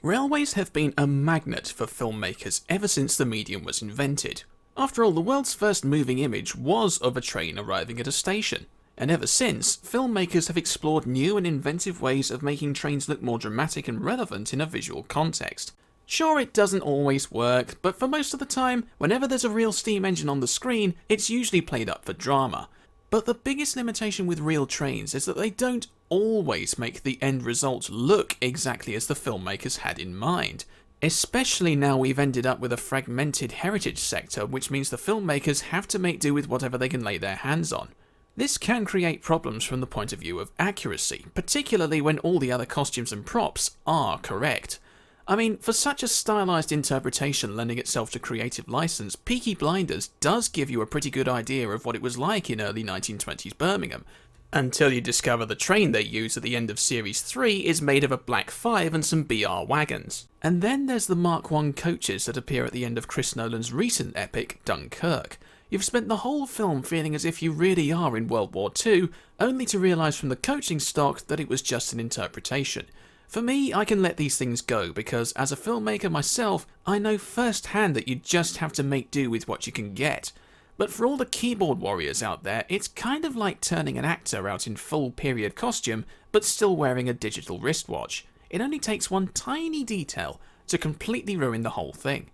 Railways have been a magnet for filmmakers ever since the medium was invented. After all, the world's first moving image was of a train arriving at a station. And ever since, filmmakers have explored new and inventive ways of making trains look more dramatic and relevant in a visual context. Sure, it doesn't always work, but for most of the time, whenever there's a real steam engine on the screen, it's usually played up for drama. But the biggest limitation with real trains is that they don't always make the end result look exactly as the filmmakers had in mind. Especially now we've ended up with a fragmented heritage sector, which means the filmmakers have to make do with whatever they can lay their hands on. This can create problems from the point of view of accuracy, particularly when all the other costumes and props are correct. I mean, for such a stylized interpretation lending itself to creative license, Peaky Blinders does give you a pretty good idea of what it was like in early 1920s Birmingham, until you discover the train they use at the end of Series 3 is made of a Black 5 and some BR wagons. And then there's the Mark I coaches that appear at the end of Chris Nolan's recent epic, Dunkirk. You've spent the whole film feeling as if you really are in World War II, only to realise from the coaching stock that it was just an interpretation. For me, I can let these things go because, as a filmmaker myself, I know firsthand that you just have to make do with what you can get. But for all the keyboard warriors out there, it's kind of like turning an actor out in full period costume, but still wearing a digital wristwatch. It only takes one tiny detail to completely ruin the whole thing.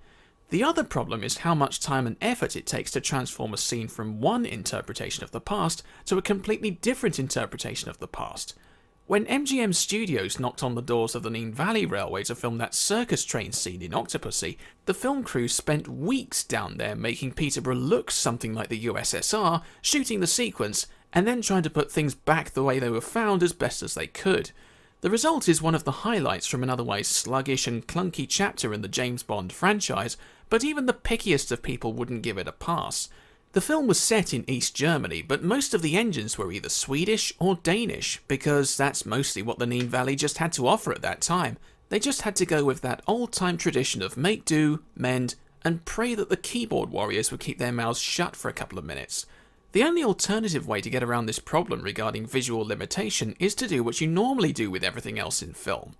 The other problem is how much time and effort it takes to transform a scene from one interpretation of the past to a completely different interpretation of the past. When MGM Studios knocked on the doors of the Nene Valley Railway to film that circus train scene in Octopussy, the film crew spent weeks down there making Peterborough look something like the USSR, shooting the sequence, and then trying to put things back the way they were found as best as they could. The result is one of the highlights from an otherwise sluggish and clunky chapter in the James Bond franchise, but even the pickiest of people wouldn't give it a pass. The film was set in East Germany, but most of the engines were either Swedish or Danish, because that's mostly what the Nene Valley just had to offer at that time. They just had to go with that old-time tradition of make do, mend, and pray that the keyboard warriors would keep their mouths shut for a couple of minutes. The only alternative way to get around this problem regarding visual limitation is to do what you normally do with everything else in film.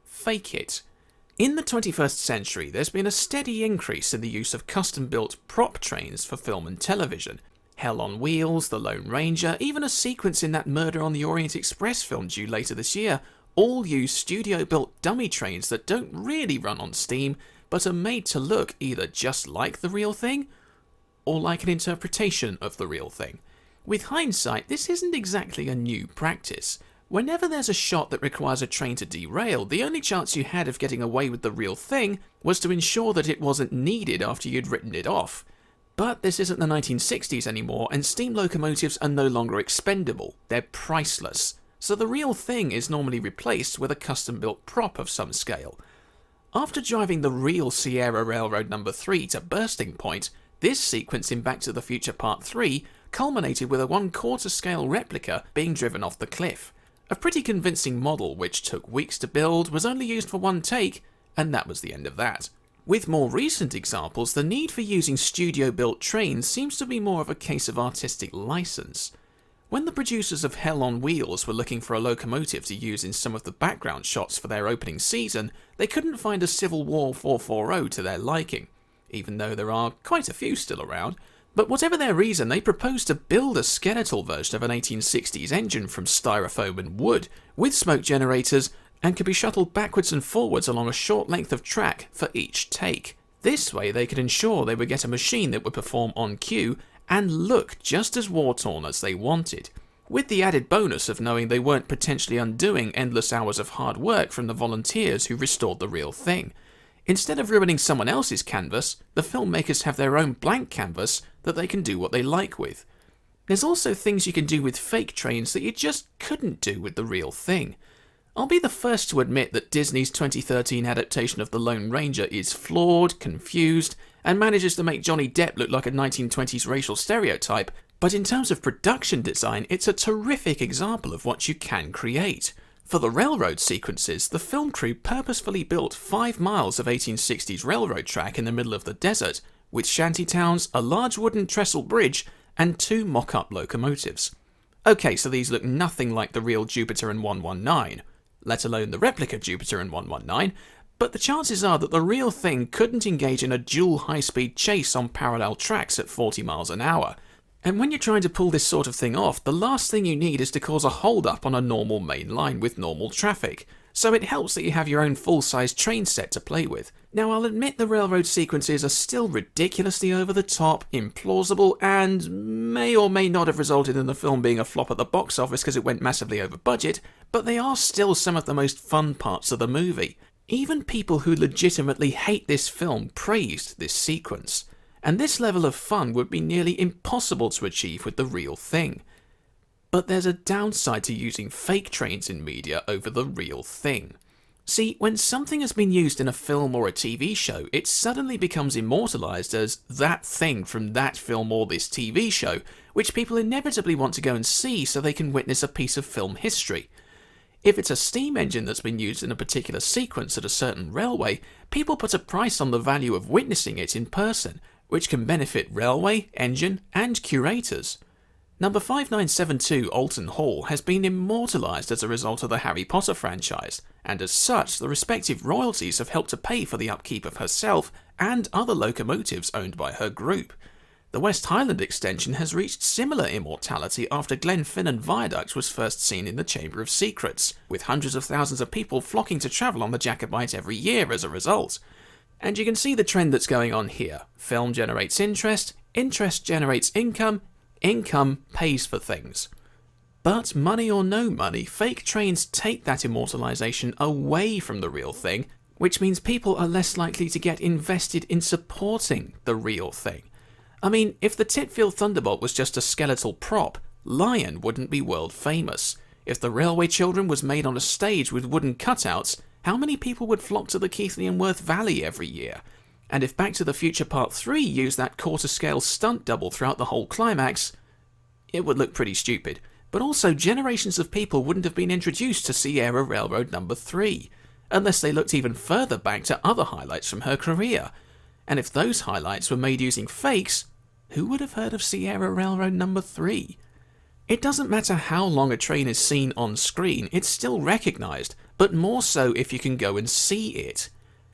Fake it. In the 21st century, there's been a steady increase in the use of custom-built prop trains for film and television. Hell on Wheels, The Lone Ranger, even a sequence in that Murder on the Orient Express film due later this year, all use studio-built dummy trains that don't really run on steam, but are made to look either just like the real thing, or like an interpretation of the real thing. With hindsight, this isn't exactly a new practice. Whenever there's a shot that requires a train to derail, the only chance you had of getting away with the real thing was to ensure that it wasn't needed after you'd written it off. But this isn't the 1960s anymore, and steam locomotives are no longer expendable. They're priceless. So the real thing is normally replaced with a custom-built prop of some scale. After driving the real Sierra Railroad No. 3 to bursting point, this sequence in Back to the Future Part 3 culminated with a 1/4 scale replica being driven off the cliff. A pretty convincing model which took weeks to build, was only used for one take, and that was the end of that. With more recent examples, the need for using studio-built trains seems to be more of a case of artistic license. When the producers of Hell on Wheels were looking for a locomotive to use in some of the background shots for their opening season, they couldn't find a Civil War 440 to their liking, even though there are quite a few still around. But whatever their reason, they proposed to build a skeletal version of an 1860s engine from styrofoam and wood, with smoke generators, and could be shuttled backwards and forwards along a short length of track for each take. This way they could ensure they would get a machine that would perform on cue and look just as war-torn as they wanted, with the added bonus of knowing they weren't potentially undoing endless hours of hard work from the volunteers who restored the real thing. Instead of ruining someone else's canvas, the filmmakers have their own blank canvas that they can do what they like with. There's also things you can do with fake trains that you just couldn't do with the real thing. I'll be the first to admit that Disney's 2013 adaptation of The Lone Ranger is flawed, confused, and manages to make Johnny Depp look like a 1920s racial stereotype, but in terms of production design, it's a terrific example of what you can create. For the railroad sequences, the film crew purposefully built 5 miles of 1860s railroad track in the middle of the desert, with shantytowns, a large wooden trestle bridge, and 2 mock-up locomotives. Okay, so these look nothing like the real Jupiter and 119. let alone the replica Jupiter in 119, but the chances are that the real thing couldn't engage in a dual high-speed chase on parallel tracks at 40 miles an hour. And when you're trying to pull this sort of thing off, the last thing you need is to cause a hold-up on a normal main line with normal traffic. So it helps that you have your own full-size train set to play with. Now, I'll admit the railroad sequences are still ridiculously over the top, implausible, and may or may not have resulted in the film being a flop at the box office because it went massively over budget, but they are still some of the most fun parts of the movie. Even people who legitimately hate this film praised this sequence. And this level of fun would be nearly impossible to achieve with the real thing. But there's a downside to using fake trains in media over the real thing. See, when something has been used in a film or a TV show, it suddenly becomes immortalised as that thing from that film or this TV show, which people inevitably want to go and see so they can witness a piece of film history. If it's a steam engine that's been used in a particular sequence at a certain railway, people put a price on the value of witnessing it in person, which can benefit railway, engine, and curators. Number 5972 Alton Hall has been immortalised as a result of the Harry Potter franchise, and as such, the respective royalties have helped to pay for the upkeep of herself and other locomotives owned by her group. The West Highland extension has reached similar immortality after Glenfinnan Viaduct was first seen in the Chamber of Secrets, with hundreds of thousands of people flocking to travel on the Jacobite every year as a result. And you can see the trend that's going on here. Film generates interest, interest generates income, income pays for things. But money or no money, fake trains take that immortalisation away from the real thing, which means people are less likely to get invested in supporting the real thing. I mean, if the Titfield Thunderbolt was just a skeletal prop, Lion wouldn't be world famous. If the Railway Children was made on a stage with wooden cutouts, how many people would flock to the Keighley and Worth Valley every year? And if Back to the Future Part 3 used that quarter-scale stunt double throughout the whole climax, it would look pretty stupid. But also, generations of people wouldn't have been introduced to Sierra Railroad No. 3, unless they looked even further back to other highlights from her career. And if those highlights were made using fakes, who would have heard of Sierra Railroad No. 3? It doesn't matter how long a train is seen on screen, it's still recognised, but more so if you can go and see it.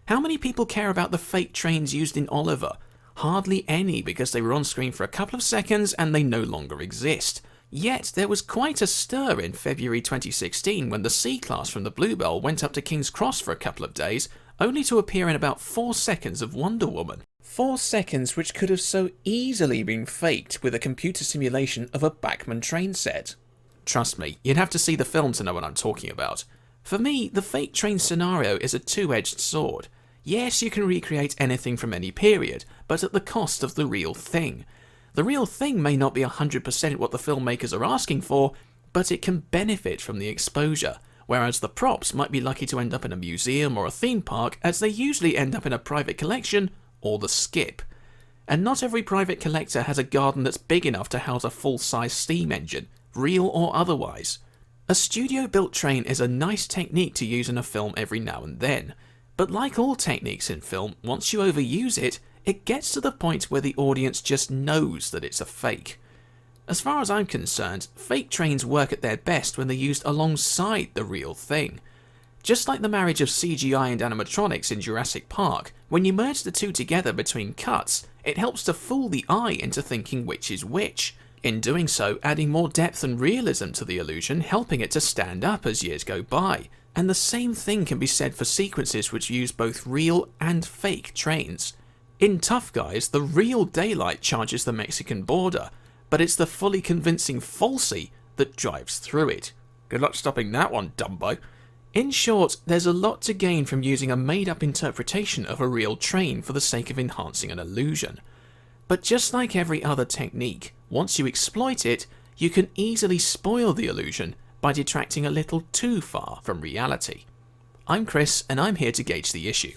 How many people care about the fake trains used in Oliver? Hardly any, because they were on screen for a couple of seconds and they no longer exist. Yet there was quite a stir in February 2016 when the C-Class from the Bluebell went up to King's Cross for a couple of days, only to appear in about 4 seconds of Wonder Woman. 4 seconds which could have so easily been faked with a computer simulation of a Bachmann train set. Trust me, you'd have to see the film to know what I'm talking about. For me, the fake train scenario is a two-edged sword. Yes, you can recreate anything from any period, but at the cost of the real thing. The real thing may not be 100% what the filmmakers are asking for, but it can benefit from the exposure, whereas the props might be lucky to end up in a museum or a theme park, as they usually end up in a private collection or the skip. And not every private collector has a garden that's big enough to house a full-size steam engine, real or otherwise. A studio-built train is a nice technique to use in a film every now and then, but like all techniques in film, once you overuse it, it gets to the point where the audience just knows that it's a fake. As far as I'm concerned, fake trains work at their best when they're used alongside the real thing. Just like the marriage of CGI and animatronics in Jurassic Park, when you merge the two together between cuts, it helps to fool the eye into thinking which is which. In doing so, adding more depth and realism to the illusion, helping it to stand up as years go by. And the same thing can be said for sequences which use both real and fake trains. In Tough Guys, the real daylight charges the Mexican border, but it's the fully convincing falsie that drives through it. Good luck stopping that one, Dumbo. In short, there's a lot to gain from using a made-up interpretation of a real train for the sake of enhancing an illusion. But just like every other technique, once you exploit it, you can easily spoil the illusion by detracting a little too far from reality. I'm Chris, and I'm here to gauge the issue.